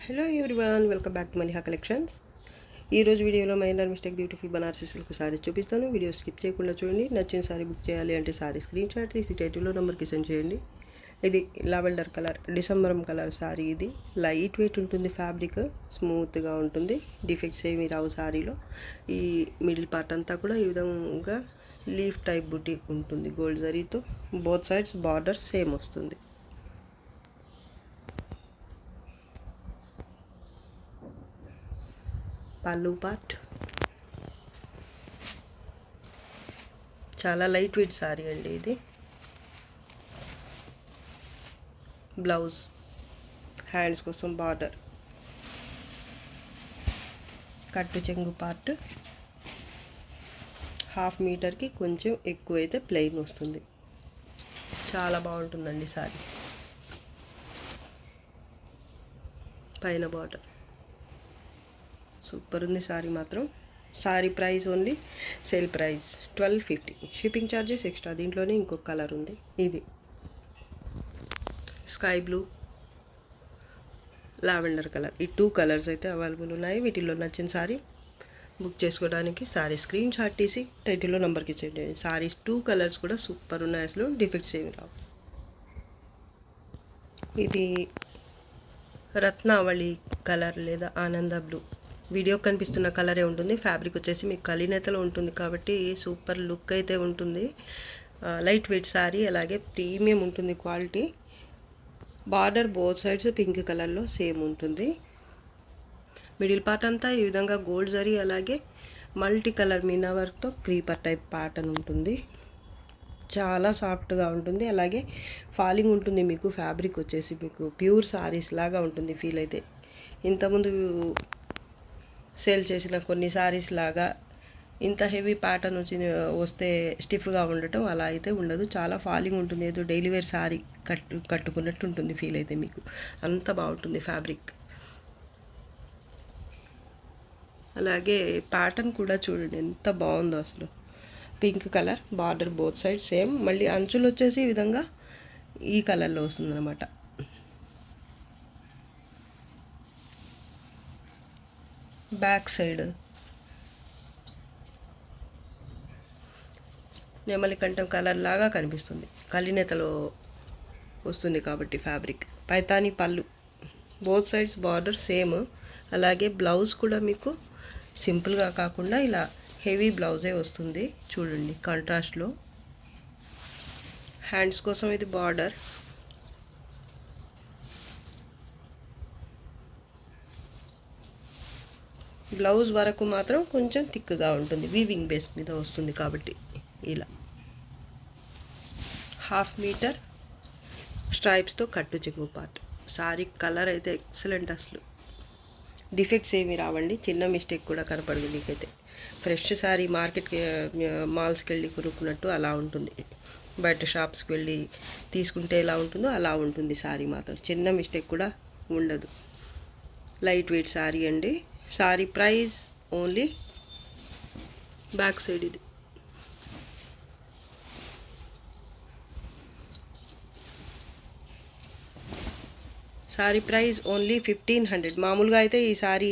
Hello everyone, welcome back to Maliha collections. ఈరోజు వీడియోలో minor mistake beautiful Banarasi silk saris చూపిస్తాను. వీడియో స్కిప్ చేయకుండా చూడండి. నచ్చిన సారీ బుక్ చేయాలి అంటే సారీ స్క్రీన్ షాట్ తీసి టైటిల్లో నెంబర్కి సెండ్ చేయండి. ఇది లావెండర్ కలర్, డిసెంబరం కలర్ సారీ. ఇది లైట్ వెయిట్ ఉంటుంది, ఫ్యాబ్రిక్ స్మూత్గా ఉంటుంది, డిఫెక్ట్స్ ఏమి రావు సారీలో. ఈ మిడిల్ పార్ట్ అంతా కూడా ఈ విధంగా లీఫ్ టైప్ బుట్టి ఉంటుంది, గోల్డ్ జరీతో. బోత్ సైడ్స్ బార్డర్ సేమ్ వస్తుంది. పళ్ళు పార్ట్ చాలా లైట్ వెయిట్ సారీ అండి ఇది. బ్లౌజ్, హ్యాండ్స్ కోసం బార్డర్, కట్టు చెంగు పార్ట్ 1/2 మీటర్కి కొంచెం ఎక్కువైతే ప్లెయిన్ వస్తుంది. చాలా బాగుంటుందండి సారీ. పైన బార్డర్ సూపర్ ఉంది సారీ మాత్రం. Sorry price only sale price 1250. Shipping charges extra. దీంట్లోనే ఇంకొక కలర్ ఉంది, ఇది స్కై బ్లూ, లావెండర్ కలర్. ఈ 2 కలర్స్ అయితే అవైలబుల్ ఉన్నాయి. వీటిల్లో నచ్చిన సారీ బుక్ చేసుకోవడానికి సారీ స్క్రీన్ షాట్ తీసి టైటిల్లో నెంబర్కి ఇచ్చేయండి. సారీస్ 2 కలర్స్ కూడా సూపర్ ఉన్నాయి, అసలు డిఫెక్ట్స్ ఏమి రావు. ఇది రత్నావళి కలర్ లేదా ఆనంద బ్లూ. వీడియో కనిపిస్తున్న కలరే ఉంటుంది. ఫ్యాబ్రిక్ వచ్చేసి మీకు కలినేతలో ఉంటుంది కాబట్టి సూపర్ లుక్ అయితే ఉంటుంది. లైట్ వెయిట్ సారీ, అలాగే ప్రీమియం ఉంటుంది quality. Border both sides pink కలర్లో సేమ్ ఉంటుంది. మిడిల్ పార్ట్ అంతా ఈ విధంగా గోల్డ్ జరీ, అలాగే మల్టీ కలర్ మీనా వర్క్తో క్రీపర్ టైప్ ప్యాటర్న్ ఉంటుంది. చాలా సాఫ్ట్గా ఉంటుంది, అలాగే ఫాలింగ్ ఉంటుంది. మీకు ఫ్యాబ్రిక్ వచ్చేసి మీకు ప్యూర్ సారీస్ లాగా ఉంటుంది ఫీల్ అయితే. ఇంతకుముందు సేల్ చేసిన కొన్ని సారీస్ లాగా ఇంత హెవీ ప్యాటర్న్ వస్తే స్టిఫ్గా ఉండటం అలా అయితే ఉండదు. చాలా ఫాలింగ్ ఉంటుంది, ఏదో డైలీ వేర్ సారీ కట్టుకున్నట్టు ఉంటుంది ఫీల్ అయితే మీకు. అంత బాగుంటుంది ఫ్యాబ్రిక్. అలాగే ప్యాటర్న్ కూడా చూడండి ఎంత బాగుందో అసలు. Pink colour border both side same. మళ్ళీ అంచులు వచ్చేసి ఈ విధంగా ఈ కలర్లో వస్తుందన్నమాట. బ్యాక్ సైడ్ నెమలికంఠం కలర్ లాగా కనిపిస్తుంది, కలినేతలో వస్తుంది కాబట్టి ఫ్యాబ్రిక్. పైతాని పళ్ళు, బోత్ సైడ్స్ బార్డర్ సేమ్. అలాగే బ్లౌజ్ కూడా మీకు సింపుల్గా కాకుండా ఇలా హెవీ బ్లౌజే వస్తుంది చూడండి కాంట్రాస్ట్లో. హ్యాండ్స్ కోసం ఇది బార్డర్. బ్లౌజ్ వరకు మాత్రం కొంచెం థిక్గా ఉంటుంది, వీవింగ్ బేస్ మీద వస్తుంది కాబట్టి ఇలా 1/2 మీటర్ స్ట్రైప్స్తో కట్టు చెంగు పార్ట్. సారీ కలర్ అయితే ఎక్సలెంట్, అసలు డిఫెక్ట్స్ ఏమి రావండి. చిన్న మిస్టేక్ కూడా కనపడదు మీకైతే. ఫ్రెష్ సారీ మార్కెట్కి మాల్స్కి వెళ్ళి కొనుక్కున్నట్టు అలా ఉంటుంది. బయట షాప్స్కి వెళ్ళి తీసుకుంటే ఎలా ఉంటుందో అలా ఉంటుంది సారీ మాత్రం. చిన్న మిస్టేక్ కూడా ఉండదు. లైట్ వెయిట్ సారీ అండి. Sari price only, back side ఇది. Sari price only 1500. మామూలుగా అయితే ఈ సారీ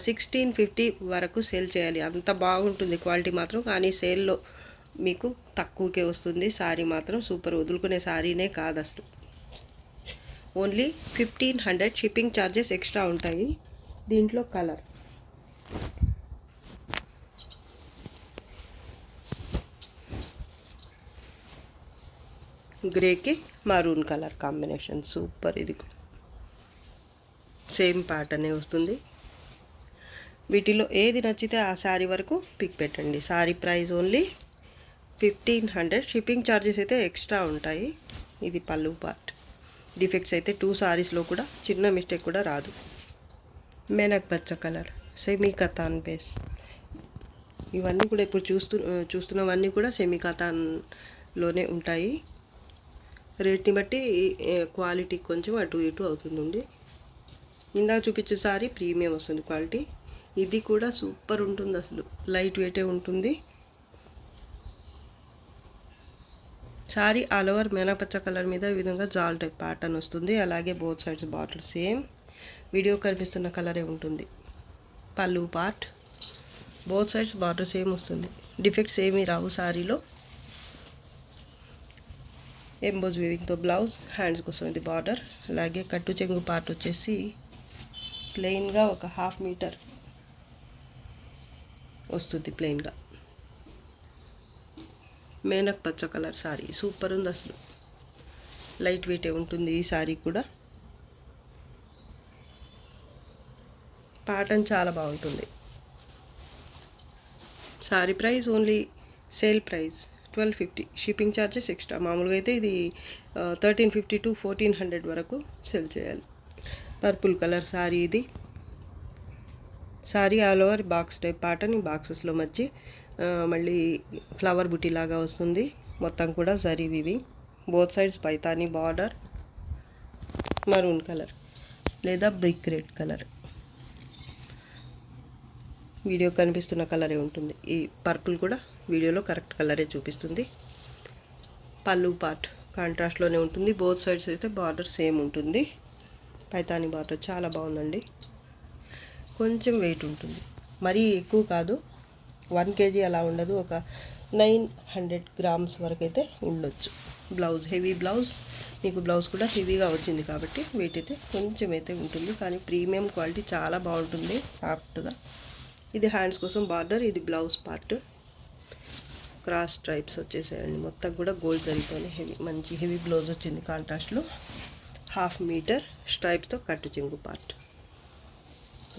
1650 వరకు సేల్ చేయాలి, అంత బాగుంటుంది క్వాలిటీ మాత్రం. కానీ సేల్లో మీకు తక్కువకే వస్తుంది. సారీ మాత్రం సూపర్, వదులుకునే సారీనే కాదు అసలు. ఓన్లీ 1500. షిప్పింగ్ ఛార్జెస్ ఎక్స్ట్రా ఉంటాయి. దీంట్లో కలర్ గ్రేకి మరూన్ కలర్ కాంబినేషన్ సూపర్. ఇది సేమ్ ప్యాటర్నే వస్తుంది. వీటిలో ఏది నచ్చితే ఆ శారీ వరకు పిక్ పెట్టండి. Sari price only 1500. Shipping charges అయితే ఎక్స్ట్రా ఉంటాయి. ఇది పళ్ళు పార్ట్. డిఫెక్ట్స్ అయితే 2 సారీస్లో కూడా చిన్న మిస్టేక్ కూడా రాదు. మెనక్ పచ్చ కలర్, సెమీ కతాన్ బేస్. ఇవన్నీ కూడా ఇప్పుడు చూస్తున్నవన్నీ కూడా సెమీ కతాన్లోనే ఉంటాయి. రేట్ని బట్టి క్వాలిటీ కొంచెం అటు ఇటు అవుతుందండి. ఇందాక చూపించే సారీ ప్రీమియం వస్తుంది క్వాలిటీ. ఇది కూడా సూపర్ ఉంటుంది, అసలు లైట్ వెయిటే ఉంటుంది. సారీ ఆల్ ఓవర్ మెనపచ్చ కలర్ మీద ఈ విధంగా జాల్ టైప్ ప్యాటర్న్ వస్తుంది. అలాగే both sides border same. Video కనిపిస్తున్న కలరే ఉంటుంది. పళ్ళు part both sides border same వస్తుంది. డిఫెక్ట్స్ ఏమీ రావు సారీలో. ఎంబోజ్ వీవింగ్తో బ్లౌజ్, హ్యాండ్స్ కోసం ఇది బార్డర్. అలాగే కట్టు చెంగు పార్ట్ వచ్చేసి ప్లెయిన్గా ఒక 1/2 మీటర్ వస్తుంది. ప్లెయిన్గా మేనక్ పచ్చ కలర్ సారీ సూపర్ ఉంది అసలు. లైట్ వెయిటే ఉంటుంది ఈ సారీ కూడా. ప్యాటర్న్ చాలా బాగుంటుంది. Sorry price only sale price 1250. Shipping charges extra. మామూలుగా అయితే ఇది 1350 to 1400 వరకు సెల్ చేయాలి. పర్పుల్ కలర్ సారీ ఇది. Sorry all over box type pattern. ఈ బాక్సెస్లో మధ్య మళ్ళీ ఫ్లవర్ బుటీ లాగా వస్తుంది. మొత్తం కూడా zari weaving. Both sides Paithani border. Maroon colour లేదా బ్రిక్ రెడ్ కలర్. వీడియో కనిపిస్తున్న కలరే ఉంటుంది. ఈ పర్పుల్ కూడా వీడియోలో కరెక్ట్ కలరే చూపిస్తుంది. పళ్ళు పార్ట్ కాంట్రాస్ట్లోనే ఉంటుంది. బోత్ సైడ్స్ అయితే బార్డర్ సేమ్ ఉంటుంది. పైతానీ బార్డర్ చాలా బాగుందండి. కొంచెం వెయిట్ ఉంటుంది, మరీ ఎక్కువ కాదు. 1 kg అలా ఉండదు. ఒక 900 grams వరకు అయితే ఉండొచ్చు. Blouse heavy blouse. మీకు బ్లౌజ్ కూడా హెవీగా వచ్చింది కాబట్టి వెయిట్ అయితే కొంచెం అయితే ఉంటుంది. కానీ ప్రీమియం క్వాలిటీ చాలా బాగుంటుంది, సాఫ్ట్గా. ఇది హ్యాండ్స్ కోసం బార్డర్. ఇది బ్లౌజ్ పార్ట్. క్రాస్ స్ట్రైప్స్ వచ్చేసాయండి. మొత్తం కూడా గోల్డ్ జరీతోనే మంచి హెవీ బ్లౌజ్ వచ్చింది కాంట్రాస్ట్లో. 1/2 మీటర్ స్ట్రైప్స్తో కట్టు చెంగు పార్ట్.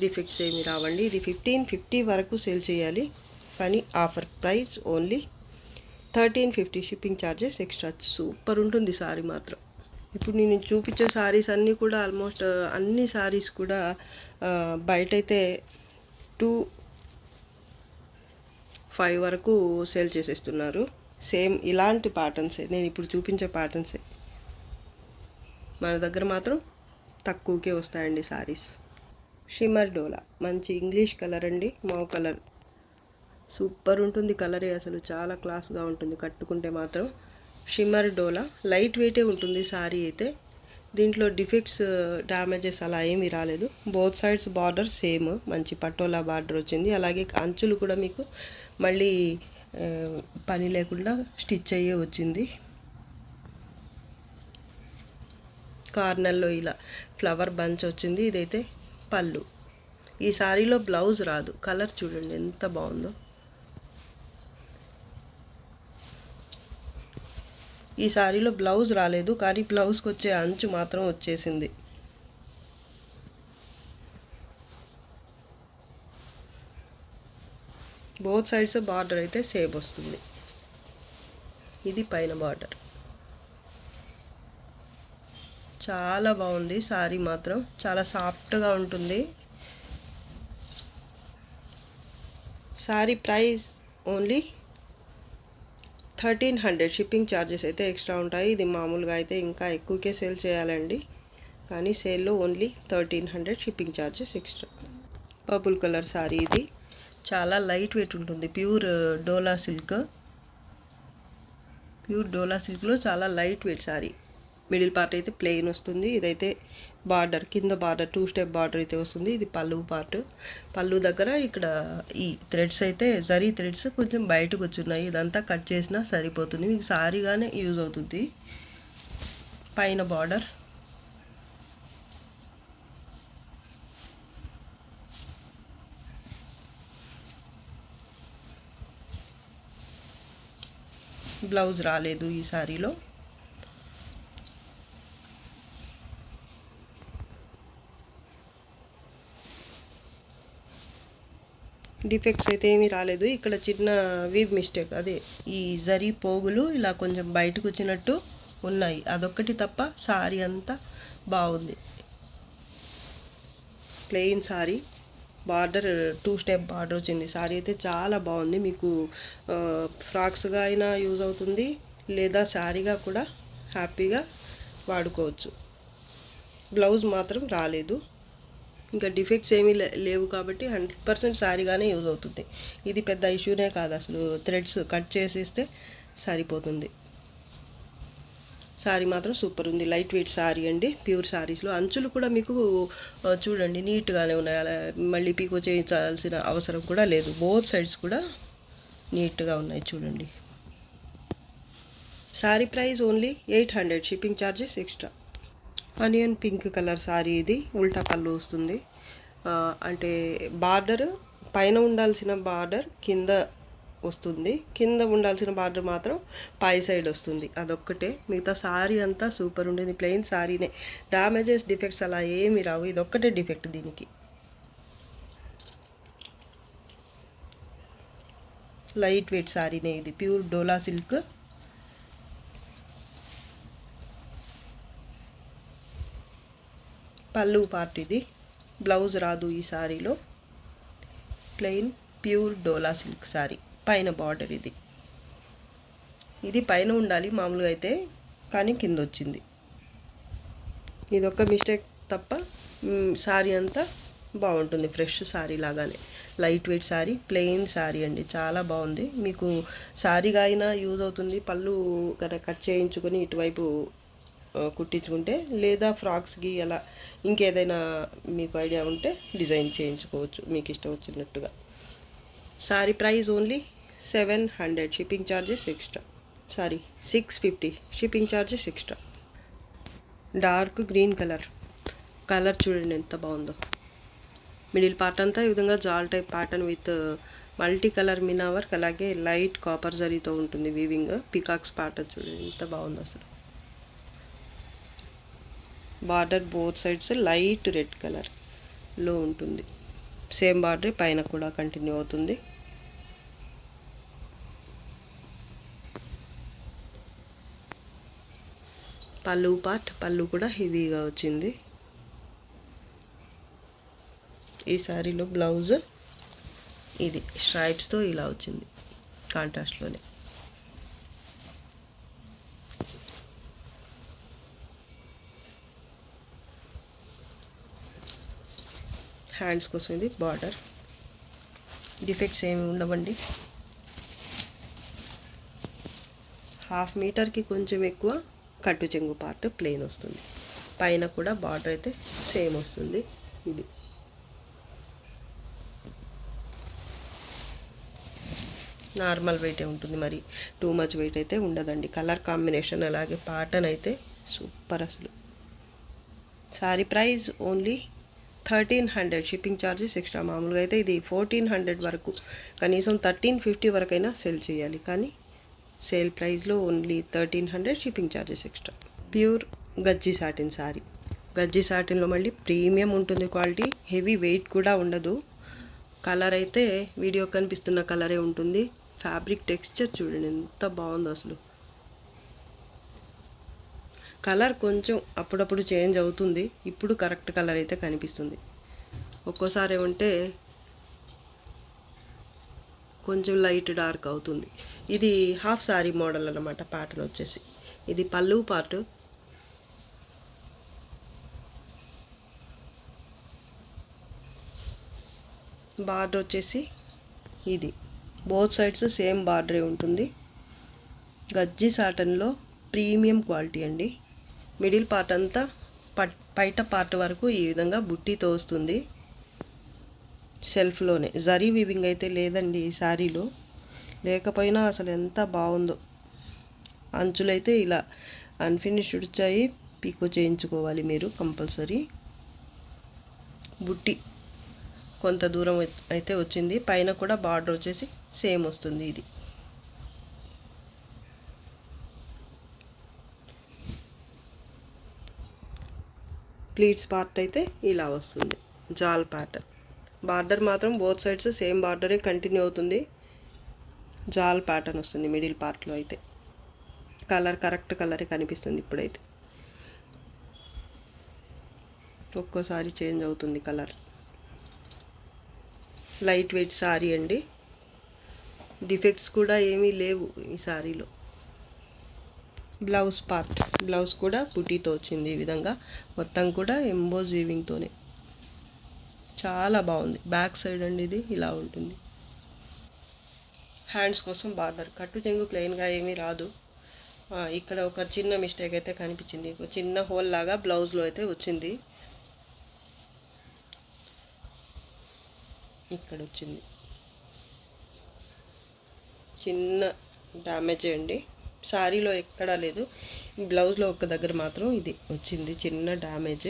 డిఫెక్ట్స్ ఏమి రావండి. ఇది 1550 వరకు సేల్ చేయాలి, కానీ offer price only 1350. Shipping charges extra. Super ఉంటుంది సారీ మాత్రం. ఇప్పుడు నేను చూపించే సారీస్ అన్నీ కూడా ఆల్మోస్ట్ అన్ని సారీస్ కూడా బయటైతే 2-5 వరకు సేల్ చేసేస్తున్నారు. సేమ్ ఇలాంటి ప్యాటర్న్సే, నేను ఇప్పుడు చూపించే ప్యాటర్న్సే. మన దగ్గర మాత్రం తక్కువకే వస్తాయండి సారీస్. షిమ్మర్ డోలా మంచి ఇంగ్లీష్ కలర్ అండి. మావ్ కలర్ సూపర్ ఉంటుంది. కలరే అసలు చాలా క్లాస్గా ఉంటుంది కట్టుకుంటే మాత్రం. షిమ్మర్ డోలా లైట్ వెయిటే ఉంటుంది సారీ అయితే. దీంట్లో డిఫెక్ట్స్ డ్యామేజెస్ అలా ఏమీ రాలేదు. బోత్ సైడ్స్ బార్డర్ సేమ్ మంచి పటోలా బార్డర్ వచ్చింది. అలాగే అంచులు కూడా మీకు మళ్ళీ పని లేకుండా స్టిచ్ అయ్యే వచ్చింది. కార్నర్లో ఇలా ఫ్లవర్ బంచ్ వచ్చింది. ఇదైతే పళ్ళు. ఈ సారీలో బ్లౌజ్ రాదు. కలర్ చూడండి ఎంత బాగుందో. ఈ సారీలో బ్లౌజ్ రాలేదు, కానీ బ్లౌజ్కి వచ్చే అంచు మాత్రం వచ్చేసింది. బోత్ సైడ్స్ బార్డర్ అయితే సేమ్ వస్తుంది. ఇది పైన బార్డర్. చాలా బాగుంది సారీ మాత్రం. చాలా సాఫ్ట్గా ఉంటుంది. Sorry price only 1300. Shipping charges అయితే ఎక్స్ట్రా ఉంటాయి. ఇది మామూలుగా అయితే ఇంకా ఎక్కువకే సేల్ చేయాలండి, కానీ సేల్లో only 1300. Shipping charges extra. Purple colour sorry ఇది. చాలా లైట్ వెయిట్ ఉంటుంది. Pure dola silk. ప్యూర్ డోలా సిల్క్లో చాలా light weight sorry. Middle part అయితే ప్లెయిన్ వస్తుంది. ఇదైతే బార్డర్ కింద బార్డర్ 2 స్టెప్ బార్డర్ అయితే వస్తుంది. ఇది పళ్ళు పార్ట్. పళ్ళు దగ్గర ఇక్కడ ఈ థ్రెడ్స్ అయితే జరీ థ్రెడ్స్ కొంచెం బయటకు వచ్చున్నాయి. ఇదంతా కట్ చేసినా సరిపోతుంది. మీకు సారీగానే యూజ్ అవుతుంది. పైన బార్డర్. బ్లౌజ్ రాలేదు ఈ సారీలో. డిఫెక్ట్స్ అయితే ఏమీ రాలేదు. ఇక్కడ చిన్న వీవ్ మిస్టేక్, అదే ఈ జరీ పోగులు ఇలా కొంచెం బయటకు వచ్చినట్టు ఉన్నాయి. అదొక్కటి తప్ప సారీ అంతా బాగుంది. Plain sorry. Border 2 step border వచ్చింది. సారీ అయితే చాలా బాగుంది. మీకు ఫ్రాక్స్గా అయినా యూజ్ అవుతుంది, లేదా శారీగా కూడా హ్యాపీగా వాడుకోవచ్చు. బ్లౌజ్ మాత్రం రాలేదు. ఇంకా డిఫెక్ట్స్ ఏమీ లేవు కాబట్టి 100% శారీగానే యూజ్ అవుతుంది. ఇది పెద్ద ఇష్యూనే కాదు అసలు. థ్రెడ్స్ కట్ చేసేస్తే సరిపోతుంది. శారీ మాత్రం సూపర్ ఉంది. లైట్ వెయిట్ శారీ అండి, ప్యూర్ శారీస్లో. అంచులు కూడా మీకు చూడండి నీట్గానే ఉన్నాయి, అలా మళ్ళీ పీకో చేయించాల్సిన అవసరం కూడా లేదు. బోత్ సైడ్స్ కూడా నీట్గా ఉన్నాయి చూడండి. Sari price only 800, shipping charges extra. Onion pink colour sari ఇది, ఉల్టా పళ్ళు వస్తుంది. అంటే బార్డర్ పైన ఉండాల్సిన బార్డర్ కింద వస్తుంది, కింద ఉండాల్సిన బార్డర్ మాత్రం పై సైడ్ వస్తుంది. అదొక్కటే, మిగతా శారీ అంతా సూపర్ ఉండేది. ప్లెయిన్ శారీనే, డ్యామేజెస్ డిఫెక్ట్స్ అలా ఏమి రావు. ఇదొక్కటే డిఫెక్ట్ దీనికి. లైట్ వెయిట్ శారీనే ఇది, ప్యూర్ డోలా సిల్క్. పళ్ళు పార్ట్ ఇది. బ్లౌజ్ రాదు ఈ శారీలో. Plain pure dola silk sari, పైన బార్డర్ ఇది. ఇది పైన ఉండాలి మామూలుగా అయితే, కానీ కింద వచ్చింది. ఇదొక్క మిస్టేక్ తప్ప శారీ అంతా బాగుంటుంది, ఫ్రెష్ శారీ లాగానే. Light weight sari, plain sari అండి, చాలా బాగుంది. మీకు శారీగా అయినా యూజ్ అవుతుంది. పళ్ళు కట్ చేయించుకొని ఇటువైపు కుట్టించుకుంటే, లేదా ఫ్రాక్స్కి అలా ఇంకేదైనా మీకు ఐడియా ఉంటే డిజైన్ చేయించుకోవచ్చు మీకు ఇష్టం వచ్చినట్టుగా. Sari price only 700, shipping charges extra. 650, shipping charges extra. Dark green colour చూడండి ఎంత బాగుందో. మిడిల్ పార్ట్ అంతా ఈ విధంగా jaal type pattern with multi colour meena work, అలాగే లైట్ కాపర్ జరీతో ఉంటుంది వీవింగ్. పికాక్స్ ప్యాటర్న్ చూడండి ఎంత బాగుందో అసలు. Border both sides light red కలర్లో ఉంటుంది. సేమ్ బార్డర్ పైన కూడా కంటిన్యూ అవుతుంది. పళ్ళు కూడా హెవీగా వచ్చింది. ఈ శారీలో బ్లౌజ్ ఇది స్ట్రైప్స్తో ఇలా వచ్చింది, కాంట్రాస్ట్లోనే. హ్యాండ్స్ కోసం ఇది బార్డర్. డిఫెక్ట్స్ ఏమి ఉండవండి. 1/2 మీటర్కి కొంచెం ఎక్కువ కట్టు చెంగు పార్ట్ ప్లెయిన్ వస్తుంది. పైన కూడా బార్డర్ అయితే సేమ్ వస్తుంది. ఇది నార్మల్ వెయిటే ఉంటుంది, మరి టూ మచ్ వెయిట్ అయితే ఉండదండి. కలర్ కాంబినేషన్ అలాగే ప్యాటర్న్ అయితే సూపర్ అసలు. Sari price only 1300, shipping charges extra. మామూలుగా అయితే ఇది 1400 వరకు, కనీసం 1350 వరకైనా సెల్ చేయాలి, కానీ సేల్ ప్రైస్లో only 1300, shipping charges extra. Pure గజ్జి సాటిన్ శారీ. గజ్జి సాటిన్లో మళ్ళీ ప్రీమియం ఉంటుంది క్వాలిటీ, హెవీ వెయిట్ కూడా ఉండదు. కలర్ అయితే వీడియో కనిపిస్తున్న కలరే ఉంటుంది. ఫ్యాబ్రిక్ టెక్స్చర్ చూడండి ఎంత బాగుందో అసలు. కలర్ కొంచెం అప్పుడప్పుడు చేంజ్ అవుతుంది, ఇప్పుడు కరెక్ట్ కలర్ అయితే కనిపిస్తుంది. ఒక్కోసారి ఏమంటే కొంచెం లైట్ డార్క్ అవుతుంది. ఇది హాఫ్ శారీ మోడల్ అన్నమాట. ప్యాటర్న్ వచ్చేసి ఇది పళ్ళు పార్ట్. బార్డర్ వచ్చేసి ఇది బోత్ సైడ్స్ సేమ్ బార్డరే ఉంటుంది. గజ్జి సాటన్లో ప్రీమియం క్వాలిటీ అండి. మిడిల్ పార్ట్ అంతా పైట పార్ట్ వరకు ఈ విధంగా బుట్టీతో వస్తుంది. సెల్ఫ్లోనే జరీ వీవింగ్ అయితే లేదండి ఈ శారీలో, లేకపోయినా అసలు ఎంత బాగుందో. అంచులైతే ఇలా అన్ఫినిష్డ్ వచ్చాయి, పీకో చేయించుకోవాలి మీరు కంపల్సరీ. బుట్టి కొంత దూరం అయితే వచ్చింది. పైన కూడా బార్డర్ వచ్చేసి సేమ్ వస్తుంది. ఇది ప్లీట్స్ పార్ట్ అయితే ఇలా వస్తుంది, జాల్ ప్యాటర్న్. బార్డర్ మాత్రం బోత్ సైడ్స్ సేమ్ బార్డరే కంటిన్యూ అవుతుంది. జాల్ ప్యాటర్న్ వస్తుంది మిడిల్ పార్ట్లో అయితే. కలర్ కరెక్ట్ కలరే కనిపిస్తుంది ఇప్పుడైతే, ఒక్కోసారి చేంజ్ అవుతుంది కలర్. లైట్ వెయిట్ శారీ అండి, డిఫెక్ట్స్ కూడా ఏమీ లేవు ఈ శారీలో. బ్లౌజ్ కూడా బుటీతో వచ్చింది ఈ విధంగా, మొత్తం కూడా ఎంబోజ్ వీవింగ్తోనే చాలా బాగుంది. బ్యాక్ సైడ్ అండి ఇది ఇలా ఉంటుంది. హ్యాండ్స్ కోసం బార్డర్. కట్టు చెంగు ప్లెయిన్గా ఏమీ రాదు, ఇక్కడ ఒక చిన్న మిస్టేక్ అయితే కనిపించింది, ఒక చిన్న హోల్ లాగా బ్లౌజ్లో అయితే వచ్చింది, ఇక్కడ వచ్చింది చిన్న డ్యామేజ్ అండి. శారీలో ఎక్కడా లేదు, బ్లౌజ్లో ఒక దగ్గర మాత్రం ఇది వచ్చింది చిన్న డ్యామేజ్.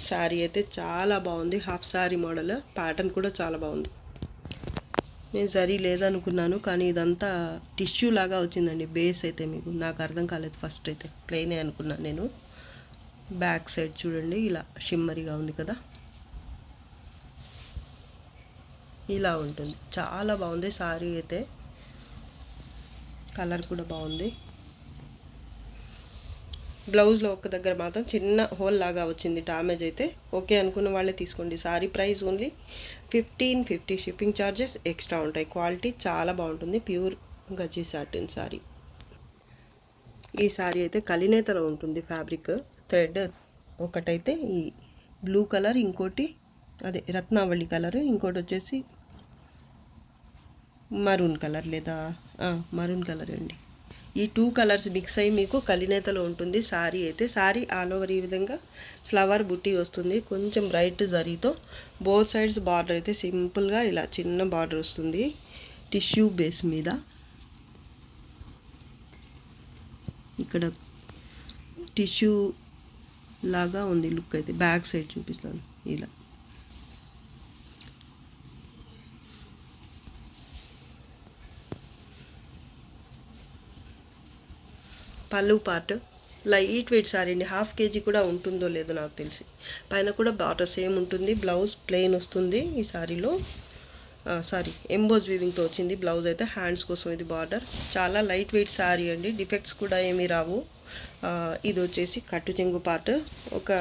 శారీ అయితే చాలా బాగుంది, హాఫ్ శారీ మోడల్, ప్యాటర్న్ కూడా చాలా బాగుంది. నేను జరీ లేదనుకున్నాను కానీ ఇదంతా టిష్యూ లాగా వచ్చిందండి. బేస్ అయితే మీకు నాకు అర్థం కాలేదు, ఫస్ట్ అయితే ప్లెయినే అనుకున్నాను నేను. బ్యాక్ సైడ్ చూడండి ఇలా షిమ్మరీగా ఉంది కదా, ఇలా ఉంటుంది. చాలా బాగుంది శారీ అయితే, కలర్ కూడా బాగుంది. బ్లౌజ్లో ఒక దగ్గర మాత్రం చిన్న హోల్ లాగా వచ్చింది డ్యామేజ్ అయితే. ఓకే అనుకున్న వాళ్ళే తీసుకోండి. Sorry price only 1550, shipping charges extra ఉంటాయి. క్వాలిటీ చాలా బాగుంటుంది, ప్యూర్ గజ్జి సాటిన్ సారీ. ఈ సారీ అయితే కలినేతలో ఉంటుంది ఫ్యాబ్రిక్. థ్రెడ్ ఒకటైతే ఈ బ్లూ కలర్, ఇంకోటి అదే రత్నావళి కలర్, ఇంకోటి వచ్చేసి మరూన్ కలర్ లేదా మరూన్ కలర్ అండి. ఈ 2 కలర్స్ మిక్స్ అయ్యి మీకు కలినేతలో ఉంటుంది శారీ అయితే. శారీ ఆల్ ఓవర్ ఈ విధంగా ఫ్లవర్ బుట్టి వస్తుంది, కొంచెం బ్రైట్ జరీతో. బోత్ సైడ్స్ బార్డర్ అయితే సింపుల్గా ఇలా చిన్న బార్డర్ వస్తుంది టిష్యూ బేస్ మీద. ఇక్కడ టిష్యూ లాగా ఉంది లుక్ అయితే. బ్యాక్ సైడ్ చూపిస్తాను ఇలా. పళ్ళు పార్ట్ లైట్ వెయిట్ సారీ అండి, హాఫ్ కేజీ కూడా ఉంటుందో లేదో నాకు తెలిసి. పైన కూడా బార్డర్ సేమ్ ఉంటుంది, బ్లౌజ్ ప్లెయిన్ వస్తుంది ఈ సారీలో. ఎంబోజ్ వీవింగ్తో వచ్చింది బ్లౌజ్ అయితే. హ్యాండ్స్ కోసం ఇది బార్డర్. చాలా లైట్ వెయిట్ సారీ అండి, డిఫెక్ట్స్ కూడా ఏమీ రావు. ఇది వచ్చేసి కట్టు చెంగు పార్ట్. ఒక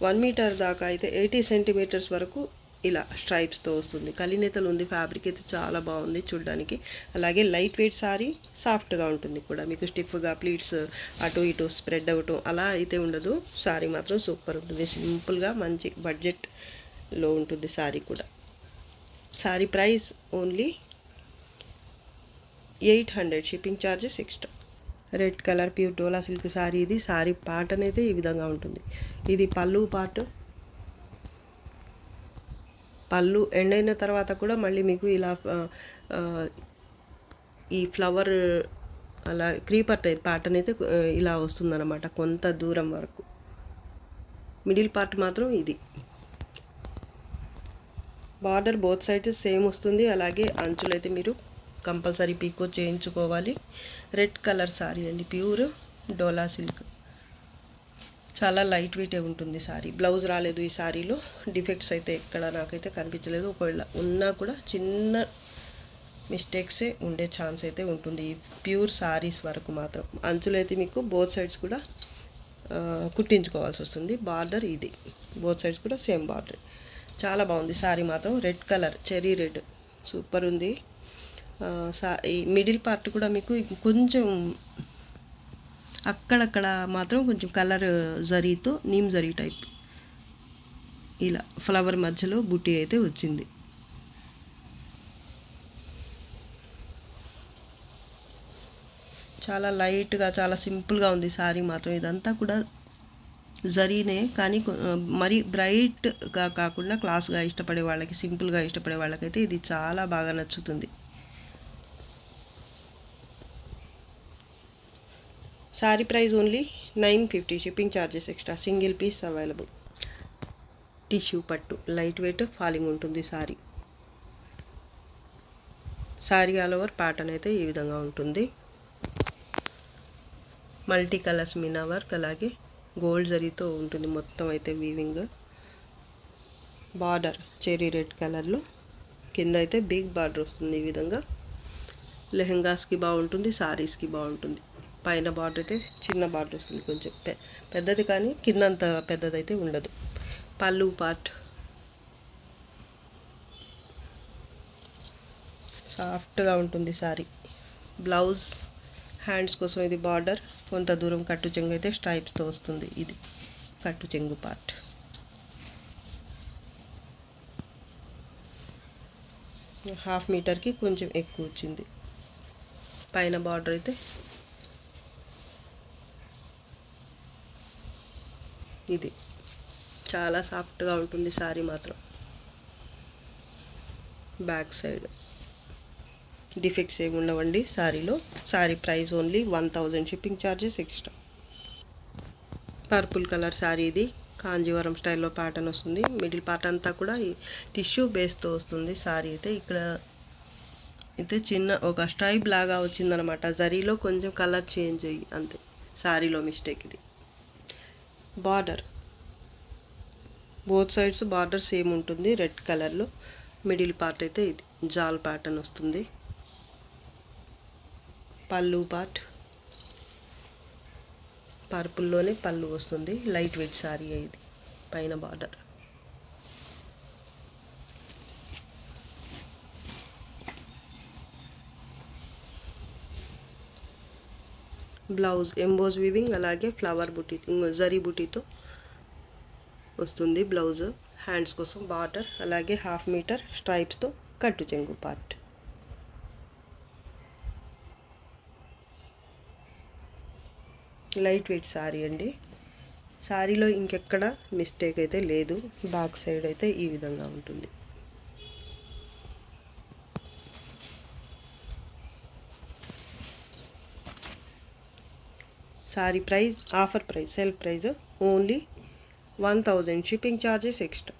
1 మీటర్ దాకా అయితే 80 సెంటీమీటర్స్ వరకు ఇలా స్ట్రైప్స్తో వస్తుంది. కలినేతలు ఉంది, ఫ్యాబ్రిక్ అయితే చాలా బాగుంది చూడడానికి. అలాగే లైట్ వెయిట్ సారీ, సాఫ్ట్గా ఉంటుంది కూడా, మీకు స్టిఫ్గా ప్లీట్స్ అటు ఇటు స్ప్రెడ్ అవ్వటం అలా అయితే ఉండదు. సారీ మాత్రం సూపర్ ఉంటుంది, సింపుల్గా మంచి బడ్జెట్లో ఉంటుంది సారీ కూడా. Sari price only 800, shipping charges extra. Red colour pure dola silk sari ఇది. సారీ ప్యాటర్న్ అయితే ఈ విధంగా ఉంటుంది. ఇది పళ్ళు పార్ట్. పళ్ళు ఎండ్ అయిన తర్వాత కూడా మళ్ళీ మీకు ఇలా ఈ ఫ్లవర్ అలా క్రీపర్ టైప్ ప్యాటర్న్ అయితే ఇలా వస్తుందన్నమాట కొంత దూరం వరకు. మిడిల్ పార్ట్ మాత్రం ఇది. బార్డర్ బోత్ సైడ్స్ సేమ్ వస్తుంది. అలాగే అంచులు అయితే మీరు కంపల్సరీ పీకో చేయించుకోవాలి. రెడ్ కలర్ సారీ అండి, ప్యూర్ డోలా సిల్క్. చాలా లైట్ వెయిటే ఉంటుంది సారీ. బ్లౌజ్ రాలేదు ఈ సారీలో, డిఫెక్ట్స్ అయితే ఎక్కడ నాకైతే కనిపించలేదు. ఒకవేళ ఉన్నా కూడా చిన్న మిస్టేక్సే ఉండే ఛాన్స్ అయితే ఉంటుంది ఈ ప్యూర్ సారీస్ వరకు మాత్రం. అంచులు అయితే మీకు బోత్ సైడ్స్ కూడా కుట్టించుకోవాల్సి వస్తుంది. బార్డర్ ఇది, బోత్ సైడ్స్ కూడా సేమ్ బార్డర్. చాలా బాగుంది సారీ మాత్రం. Red colour, cherry red super ఉంది. ఈ మిడిల్ పార్ట్ కూడా మీకు కొంచెం అక్కడక్కడ మాత్రం కొంచెం కలర్ జరీతో, నీమ్ జరీ టైప్ ఇలా ఫ్లవర్ మధ్యలో బుట్టి అయితే వచ్చింది. చాలా లైట్గా, చాలా సింపుల్గా ఉంది సారీ మాత్రం. ఇదంతా కూడా జరీనే, కానీ మరీ బ్రైట్గా కాకుండా క్లాస్గా ఇష్టపడే వాళ్ళకి, సింపుల్గా ఇష్టపడే వాళ్ళకైతే ఇది చాలా బాగా నచ్చుతుంది. Sari price only 950, shipping charges extra. Single piece available. Tissue పట్టు, లైట్ వెయిట్, ఫాలింగ్ ఉంటుంది sari. Sari all over pattern అయితే ఈ విధంగా ఉంటుంది. మల్టీ కలర్స్ మీనా వర్క్, అలాగే గోల్డ్ జరీతో ఉంటుంది మొత్తం అయితే వీవింగ్. బార్డర్ చెరీ రెడ్ కలర్లో, కింద అయితే బిగ్ బార్డర్ వస్తుంది ఈ విధంగా. లెహెంగాస్కి బాగుంటుంది, సారీస్కి బాగుంటుంది. పైన బార్డర్ అయితే చిన్న బార్డర్ వస్తుంది, కొంచెం పెద్దది, కానీ కిందంత పెద్దదైతే ఉండదు. పళ్ళు పార్ట్ సాఫ్ట్గా ఉంటుంది సారీ. బ్లౌజ్ హ్యాండ్స్ కోసం ఇది బార్డర్. కొంత దూరం కట్టు చెంగు అయితే స్ట్రైప్స్తో వస్తుంది. ఇది కట్టు చెంగు పార్ట్. హాఫ్ మీటర్కి కొంచెం ఎక్కువ వచ్చింది. పైన బార్డర్ అయితే ఇది చాలా సాఫ్ట్గా ఉంటుంది శారీ మాత్రం. బ్యాక్ సైడ్ డిఫెక్ట్స్ ఏమి ఉండవండి శారీలో. Sari price only 1000, shipping charges extra. Purple colour sari ఇది. కాంజీవరం స్టైల్లో ప్యాటర్న్ వస్తుంది. మిడిల్ పార్ట్ అంతా కూడా ఈ టిష్యూ బేస్తో వస్తుంది శారీ అయితే. ఇక్కడ అయితే చిన్న ఒక స్ట్రైప్ లాగా వచ్చిందనమాట. జరీలో కొంచెం కలర్ చేంజ్ అయ్యి అంతే, శారీలో మిస్టేక్ ఇది. Border both sides border same ఉంటుంది రెడ్ కలర్లో. మిడిల్ పార్ట్ అయితే ఇది జాల్ ప్యాటర్న్ వస్తుంది. పళ్ళు పార్ట్ పర్పుల్లోనే పళ్ళు వస్తుంది. లైట్ వెయిట్ శారీ ఇది. పైన బార్డర్. బ్లౌజ్ ఎంబోజ్ వీవింగ్ అలాగే ఫ్లవర్ బుటీ జరీ బుటీతో వస్తుంది బ్లౌజ్. హ్యాండ్స్ కోసం బార్డర్ అలాగే 1/2 మీటర్ స్ట్రైప్స్తో కట్టు చెంగు పార్ట్. లైట్ వెయిట్ శారీ అండి. శారీలో ఇంకెక్కడ మిస్టేక్ అయితే లేదు. బ్యాక్ సైడ్ అయితే ఈ విధంగా ఉంటుంది. Sari price offer price sale price only 1000, shipping charges extra.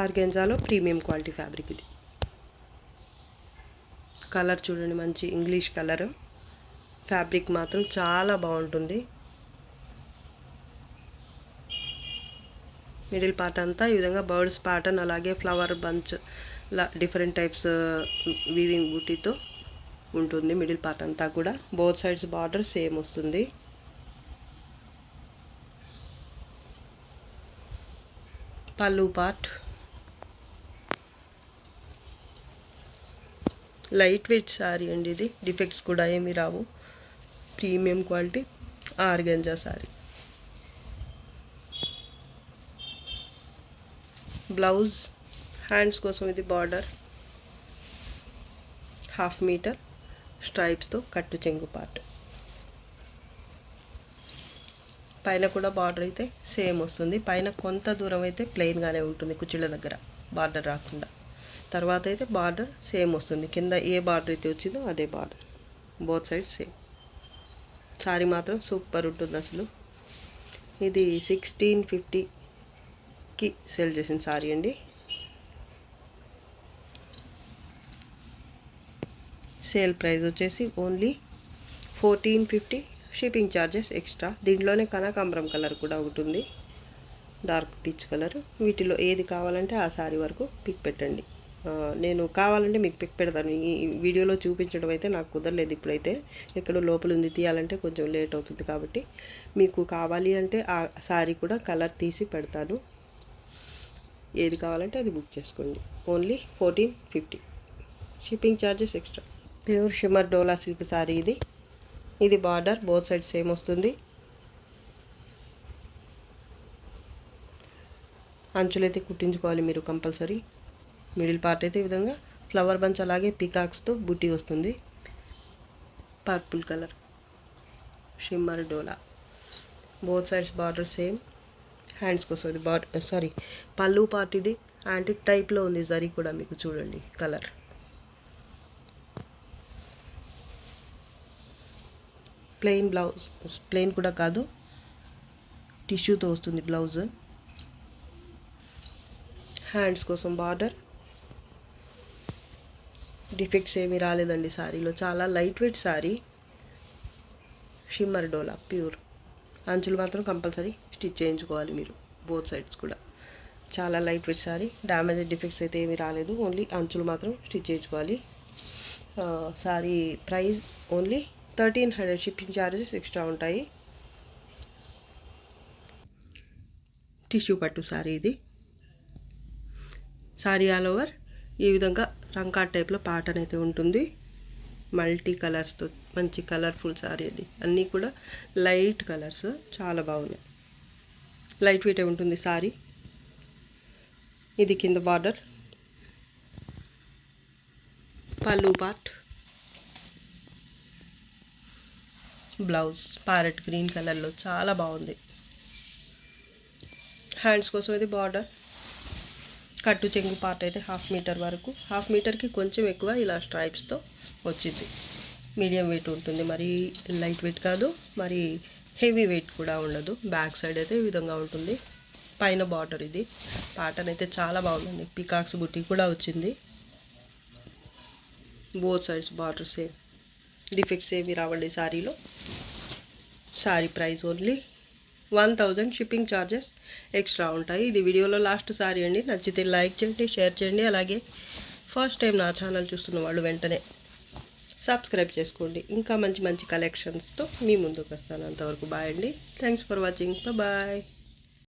ఆర్గెన్జాలో ప్రీమియం క్వాలిటీ ఫ్యాబ్రిక్ ఇది. కలర్ చూడండి, మంచి ఇంగ్లీష్ కలర్. ఫ్యాబ్రిక్ మాత్రం చాలా బాగుంటుంది. మిడిల్ పార్ట్ అంతా ఈ విధంగా బర్డ్స్ ప్యాటర్న్ అలాగే flower bunch different types weaving బూటీతో ఉంటుంది. మిడిల్ పార్ట్ అంతా కూడా బోత్ సైడ్స్ బార్డర్ సేమ్ వస్తుంది. పళ్ళు పార్ట్ లైట్ వెయిట్ శారీ అండి ఇది. డిఫెక్ట్స్ కూడా ఏమీ రావు. Premium quality organza sari. Blouse hands కోసం ఇది బార్డర్ 1/2 మీటర్ స్ట్రైప్స్తో కట్టు చెంగు పార్ట్. పైన కూడా బార్డర్ అయితే సేమ్ వస్తుంది. పైన కొంత దూరం అయితే ప్లెయిన్గానే ఉంటుంది కుచ్చిళ్ళ దగ్గర, బార్డర్ రాకుండా. తర్వాత అయితే బార్డర్ సేమ్ వస్తుంది. కింద ఏ బార్డర్ అయితే వచ్చిందో అదే border. Both side same. Sari మాత్రం సూపర్ ఉంటుంది అసలు. ఇది 1650కి సేల్ చేసిన శారీ అండి. సేల్ ప్రైస్ వచ్చేసి ఓన్లీ 1450, షిప్పింగ్ ఛార్జెస్ ఎక్స్ట్రా. దీంట్లోనే కనకాంబరం కలర్ కూడా ఉంటుంది, డార్క్ పీచ్ కలర్. వీటిలో ఏది కావాలంటే ఆ శారీ వరకు పిక్ పెట్టండి. నేను కావాలంటే మీకు పిక్ పెడతాను. ఈ వీడియోలో చూపించడం అయితే నాకు కుదరలేదు ఇప్పుడైతే. ఎక్కడో లోపల ఉంది, తీయాలంటే కొంచెం లేట్ అవుతుంది. కాబట్టి మీకు కావాలి అంటే ఆ శారీ కూడా కలర్ తీసి పెడతాను. ఏది కావాలంటే అది బుక్ చేసుకోండి. Only 1450, shipping charges extra. Pure shimmer డోలా సిల్క్ శారీ ఇది. ఇది బార్డర్ బోత్ సైడ్ సేమ్ వస్తుంది. అంచులైతే కుట్టించుకోవాలి మీరు కంపల్సరీ. మిడిల్ పార్ట్ అయితే ఈ విధంగా ఫ్లవర్ బంచ్ అలాగే పీకాక్స్తో బుట్టి వస్తుంది. పర్పుల్ కలర్ షిమ్మర్ డోలా. Both sides border same. Hands కోసం ఇది బార్డర్ పళ్ళు పార్ట్ ఇది యాంటిక్ టైప్లో ఉంది. జరీ కూడా మీకు చూడండి కలర్. ప్లెయిన్ బ్లౌజ్, ప్లెయిన్ కూడా కాదు, టిష్యూతో వస్తుంది బ్లౌజ్. హ్యాండ్స్ కోసం బార్డర్. డిఫెక్ట్స్ ఏమీ రాలేదండి శారీలో. చాలా లైట్ వెయిట్ శారీ. షిమ్మర్ డోలా ప్యూర్. అంచులు మాత్రం కంపల్సరీ స్టిచ్ చేయించుకోవాలి మీరు, బోత్ సైడ్స్ కూడా. చాలా light weight sari. Damage defects అయితే ఏమీ రాలేదు. ఓన్లీ అంచులు మాత్రం స్టిచ్ చేయించుకోవాలి. Sari price only 1300, shipping charges extra ఉంటాయి. టిష్యూ పట్టు శారీ ఇది. శారీ ఆల్ ఓవర్ ఈ విధంగా రంకాట్ టైప్లో ప్యాటర్న్ అయితే ఉంటుంది. మల్టీ కలర్స్తో మంచి కలర్ఫుల్ శారీ అండి. అన్నీ కూడా లైట్ కలర్స్, చాలా బాగున్నాయి. లైట్ వెయిట్ ఉంటుంది శారీ. ఇది కింద బార్డర్. పళ్ళు పార్ట్. బ్లౌజ్ ప్యారెట్ గ్రీన్ కలర్లో చాలా బాగుంది. హ్యాండ్స్ కోసం అయితే బార్డర్, కట్టు చెంగు పార్ట్ అయితే 1/2 మీటర్ వరకు, 1/2 మీటర్కి కొంచెం ఎక్కువ ఇలా స్ట్రైప్స్తో వచ్చింది. మీడియం వెయిట్ ఉంటుంది, మరి లైట్ వెయిట్ కాదు, మరి హెవీ వెయిట్ కూడా ఉండదు. బ్యాక్ సైడ్ అయితే ఈ విధంగా ఉంటుంది. పైన బార్డర్ ఇది. ప్యాటర్న్ అయితే చాలా బాగుందండి. పికాక్స్ బుట్టి కూడా వచ్చింది. Both sides border same, defects ఏమి రావండి శారీలో. Sari price only 1000. Shipping charges extra ఉంటాయి. ఇది వీడియోలో లాస్ట్ శారీ అండి. నచ్చితే లైక్ చేయండి, షేర్ చేయండి. అలాగే ఫస్ట్ టైం నా ఛానల్ చూస్తున్న వాళ్ళు వెంటనే సబ్స్క్రైబ్ చేసుకోండి. ఇంకా మంచి మంచి కలెక్షన్స్తో మీ ముందుకు వస్తాను. అంతవరకు బాయ్ అండి. Thanks for watching. బాయ్.